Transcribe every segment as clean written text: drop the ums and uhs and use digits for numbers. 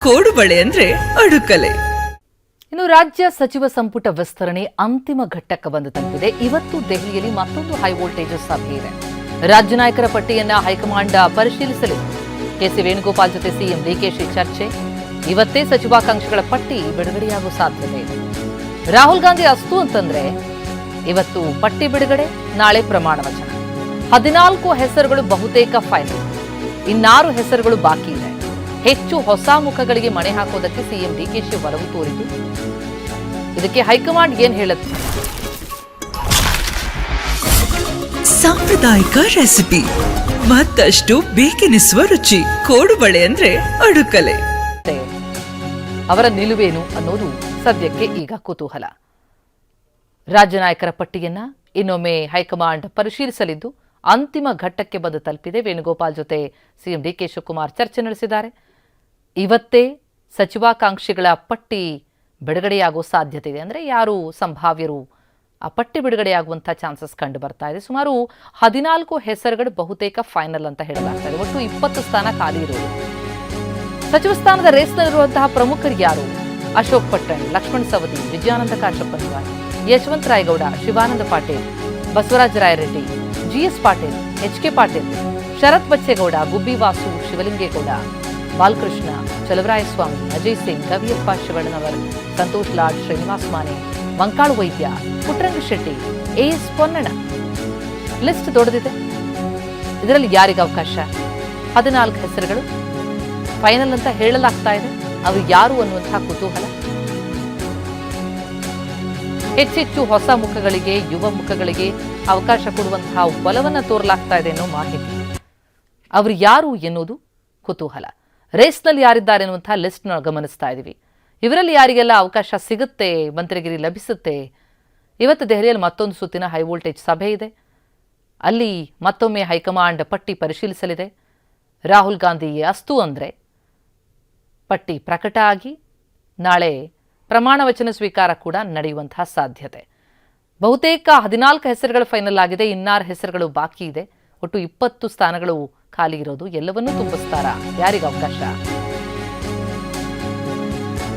ಕೋಡುಬಳೆ ಅಂದ್ರೆ ಅಡುಕಲೆ. ಇನ್ನು ರಾಜ್ಯ ಸಚಿವ ಸಂಪುಟ ವಿಸ್ತರಣೆ ಅಂತಿಮ ಘಟ್ಟಕ್ಕೆ ಬಂದು ತಲುಪಿದೆ. ಇವತ್ತು ದೆಹಲಿಯಲ್ಲಿ ಮತ್ತೊಂದು ಹೈ ವೋಲ್ಟೇಜ್ ಸಭೆ ಇದೆ. ರಾಜ್ಯ ನಾಯಕರ ಪಟ್ಟಿಯನ್ನ ಹೈಕಮಾಂಡ್ ಪರಿಶೀಲಿಸಲಿದೆ. ಕೆಸಿ ವೇಣುಗೋಪಾಲ್ ಜೊತೆ ಸಿಎಂ ಡಿಕೆಶಿ ಚರ್ಚೆ. ಇವತ್ತೇ ಸಚಿವಾಕಾಂಕ್ಷಿಗಳ ಪಟ್ಟಿ ಬಿಡುಗಡೆಯಾಗುವ ಸಾಧ್ಯತೆ ಇದೆ. ರಾಹುಲ್ ಗಾಂಧಿ ಅಸ್ತು ಅಂತಂದ್ರೆ ಇವತ್ತು ಪಟ್ಟಿ ಬಿಡುಗಡೆ, ನಾಳೆ ಪ್ರಮಾಣ ವಚನ. 14 ಹೆಸರುಗಳು ಬಹುತೇಕ ಫೈನಲ್, 6 ಹೆಸರುಗಳು ಬಾಕಿ ಇದೆ. ಹೆಚ್ಚು ಹೊಸ ಮುಖಗಳಿಗೆ ಮಣೆ ಹಾಕೋದಕ್ಕೆ ಸಿಎಂ ಡಿಕೆಶಿ ಒಲವು ತೋರಿದ್ದು, ಇದಕ್ಕೆ ಹೈಕಮಾಂಡ್ ಏನ್ ಹೇಳುತ್ತೆ? ಸಾಂಪ್ರದಾಯಿಕ ರೆಸಿಪಿ, ಮತ್ತಷ್ಟು ಬೇಕೆನಿಸುವ ರುಚಿ. ಕೋಡುಬಳೆ ಅಂದ್ರೆ ಅಡುಕಲೆ. ಅವರ ನಿಲುವೇನು ಅನ್ನೋದು ಸದ್ಯಕ್ಕೆ ಈಗ ಕುತೂಹಲ. ರಾಜ್ಯ ನಾಯಕರ ಪಟ್ಟಿಯನ್ನ ಇನ್ನೊಮ್ಮೆ ಹೈಕಮಾಂಡ್ ಪರಿಶೀಲಿಸಲಿದ್ದು, ಅಂತಿಮ ಘಟ್ಟಕ್ಕೆ ಬಂದು ತಲುಪಿದೆ. ವೇಣುಗೋಪಾಲ್ ಜೊತೆ ಸಿಎಂ ಡಿಕೆ ಶಿವಕುಮಾರ್ ಚರ್ಚೆ ನಡೆಸಿದ್ದಾರೆ. ಇವತ್ತೇ ಸಚಿವಾಕಾಂಕ್ಷಿಗಳ ಪಟ್ಟಿ ಬಿಡುಗಡೆಯಾಗುವ ಸಾಧ್ಯತೆ ಇದೆ. ಅಂದರೆ ಯಾರು ಸಂಭಾವ್ಯರು, ಆ ಪಟ್ಟಿ ಬಿಡುಗಡೆಯಾಗುವಂಥ ಚಾನ್ಸಸ್ ಕಂಡು ಬರ್ತಾ ಇದೆ. ಸುಮಾರು 14 ಹೆಸರುಗಳು ಬಹುತೇಕ ಫೈನಲ್ ಅಂತ ಹೇಳಲಾಗ್ತಾ ಇದೆ. ಒಟ್ಟು 20 ಸ್ಥಾನ ಖಾಲಿ ಇರುವುದು. ಸಚಿವ ಸ್ಥಾನದ ರೇಸ್ನಲ್ಲಿರುವಂತಹ ಪ್ರಮುಖರು ಯಾರು? ಅಶೋಕ್ ಪಟ್ಟಣ್, ಲಕ್ಷ್ಮಣ್ ಸವದಿ, ವಿಜಯಾನಂದ ಕಾಶಪ್ಪನವರ್, ಯಶವಂತ ರಾಯಗೌಡ, ಶಿವಾನಂದ ಪಾಟೀಲ್, ಬಸವರಾಜ ರಾಯರೆಡ್ಡಿ, ಜಿಎಸ್ ಪಾಟೀಲ್, ಎಚ್ಕೆ ಪಾಟೀಲ್, ಶರತ್ ಬಚ್ಚೇಗೌಡ, ಗುಬ್ಬಿ ವಾಸು, ಶಿವಲಿಂಗೇಗೌಡ, ಬಾಲಕೃಷ್ಣ, ಚಲವರಾಯಸ್ವಾಮಿ, ಅಜಯ್ ಸಿಂಗ್, ಕವಿಯಪ್ಪ ಶಿವಣ್ಣನವರ್, ಸಂತೋಷ್ ಲಾಡ್, ಶ್ರೀನಿವಾಸ್ ಮಾನೆ, ಮಂಕಾಳು ವೈದ್ಯ, ಪುಟ್ಟರಂಗ ಶೆಟ್ಟಿ, ಎಎಸ್ ಪೊನ್ನಣ್ಣ. ಲಿಸ್ಟ್ ದೊಡ್ಡದಿದೆ. ಇದರಲ್ಲಿ ಯಾರಿಗೆ ಅವಕಾಶ? 14 ಹೆಸರುಗಳು ಫೈನಲ್ ಅಂತ ಹೇಳಲಾಗ್ತಾ ಇದೆ. ಅವರು ಯಾರು ಅನ್ನುವಂತಹ ಕುತೂಹಲ. ಹೆಚ್ಚೆಚ್ಚು ಹೊಸ ಮುಖಗಳಿಗೆ, ಯುವ ಮುಖಗಳಿಗೆ ಅವಕಾಶ ಕೊಡುವಂತಹ ಒಲವನ್ನು ತೋರಲಾಗ್ತಾ ಇದೆ ಅನ್ನೋ ಮಾಹಿತಿ. ಅವರು ಯಾರು ಎನ್ನುವುದು ಕುತೂಹಲ. ರೇಸ್ನಲ್ಲಿ ಯಾರಿದ್ದಾರೆ ಎನ್ನುವಂತಹ ಲಿಸ್ಟ್ನ ಗಮನಿಸ್ತಾ ಇದ್ದೀವಿ. ಇವರಲ್ಲಿ ಯಾರಿಗೆಲ್ಲ ಅವಕಾಶ ಸಿಗುತ್ತೆ, ಮಂತ್ರಿಗಿರಿ ಲಭಿಸುತ್ತೆ? ಇವತ್ತು ದೆಹಲಿಯಲ್ಲಿ ಮತ್ತೊಂದು ಸುತ್ತಿನ ಹೈ ವೋಲ್ಟೇಜ್ ಸಭೆ ಇದೆ. ಅಲ್ಲಿ ಮತ್ತೊಮ್ಮೆ ಹೈಕಮಾಂಡ್ ಪಟ್ಟಿ ಪರಿಶೀಲಿಸಲಿದೆ. ರಾಹುಲ್ ಗಾಂಧಿ ಅಸ್ತು ಅಂದರೆ ಪಟ್ಟಿ ಪ್ರಕಟ ಆಗಿ ನಾಳೆ ಪ್ರಮಾಣ ವಚನ ಸ್ವೀಕಾರ ಕೂಡ ನಡೆಯುವಂತಹ ಸಾಧ್ಯತೆ. ಬಹುತೇಕ 14 ಹೆಸರುಗಳು ಫೈನಲ್ ಆಗಿದೆ, 6 ಹೆಸರುಗಳು ಬಾಕಿ ಇದೆ. ಒಟ್ಟು 20 ಸ್ಥಾನಗಳು ಖಾಲಿ ಇರೋದು. ಎಲ್ಲವನ್ನೂ ತುಂಬಿಸ್ತಾರಾ? ಯಾರಿಗೆ ಅವಕಾಶ?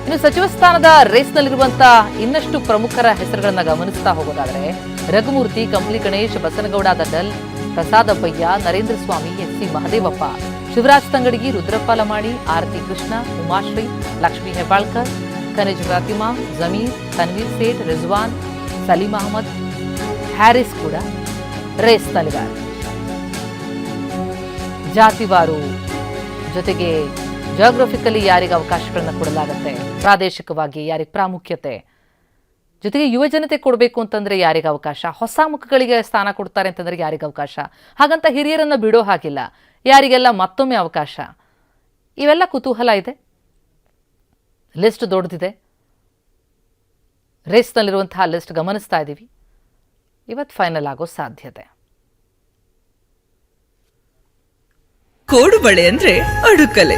ಇನ್ನು ಸಚಿವ ಸ್ಥಾನದ ರೇಸ್ನಲ್ಲಿರುವಂತಹ ಇನ್ನಷ್ಟು ಪ್ರಮುಖರ ಹೆಸರುಗಳನ್ನ ಗಮನಿಸ್ತಾ ಹೋಗೋದಾದ್ರೆ, ರಘುಮೂರ್ತಿ, ಕಂಪ್ಲಿ ಗಣೇಶ್, ಬಸನಗೌಡ ದಡ್ಡಲ್, ಪ್ರಸಾದ್ ಅಬ್ಬಯ್ಯ, ನರೇಂದ್ರ ಸ್ವಾಮಿ, ಎಸ್.ಸಿ. ಮಹದೇವಪ್ಪ, ಶಿವರಾಜ್ ತಂಗಡಗಿ, ರುದ್ರಪ್ಪ ಲಮಾಣಿ, ಆರತಿ ಕೃಷ್ಣ, ಉಮಾಶ್ರೀ, ಲಕ್ಷ್ಮೀ ಹೆಬ್ಬಾಳ್ಕರ್, ಖನಿಜ್ ಫಾತಿಮಾ, ಜಮೀರ್, ತನ್ವೀರ್ ಸೇಠ್, ರಿಜ್ವಾನ್, ಸಲೀಂ ಅಹಮದ್, ಹ್ಯಾರಿಸ್ ಕೂಡ ರೇಸ್ನಲ್ಲಿದ್ದಾರೆ. ಜಾತಿವಾರು ಜೊತೆಗೆ ಜಿಯೋಗ್ರಫಿಕಲಿ ಯಾರಿಗೆ ಅವಕಾಶಗಳನ್ನು ಕೊಡಲಾಗುತ್ತೆ, ಪ್ರಾದೇಶಿಕವಾಗಿ ಯಾರಿಗೆ ಪ್ರಾಮುಖ್ಯತೆ, ಜೊತೆಗೆ ಯುವಜನತೆ ಕೊಡಬೇಕು ಅಂತಂದ್ರೆ ಯಾರಿಗೆ ಅವಕಾಶ, ಹೊಸ ಮುಖಗಳಿಗೆ ಸ್ಥಾನ ಕೊಡ್ತಾರೆ ಅಂತಂದ್ರೆ ಯಾರಿಗೆ ಅವಕಾಶ, ಹಾಗಂತ ಹಿರಿಯರನ್ನು ಬಿಡೋ ಹಾಗಿಲ್ಲ, ಯಾರಿಗೆಲ್ಲ ಮತ್ತೊಮ್ಮೆ ಅವಕಾಶ, ಇವೆಲ್ಲ ಕುತೂಹಲ ಇದೆ. ಲಿಸ್ಟ್ ದೊಡ್ಡದಿದೆ. ರೇಸ್ನಲ್ಲಿರುವಂತಹ ಲಿಸ್ಟ್ ಗಮನಿಸ್ತಾ ಇದ್ದೀವಿ. ಇವತ್ತು ಫೈನಲ್ ಆಗೋ ಸಾಧ್ಯತೆ. ಕೋಡುಬಳೆ ಅಂದ್ರೆ ಅಡುಕಲೆ.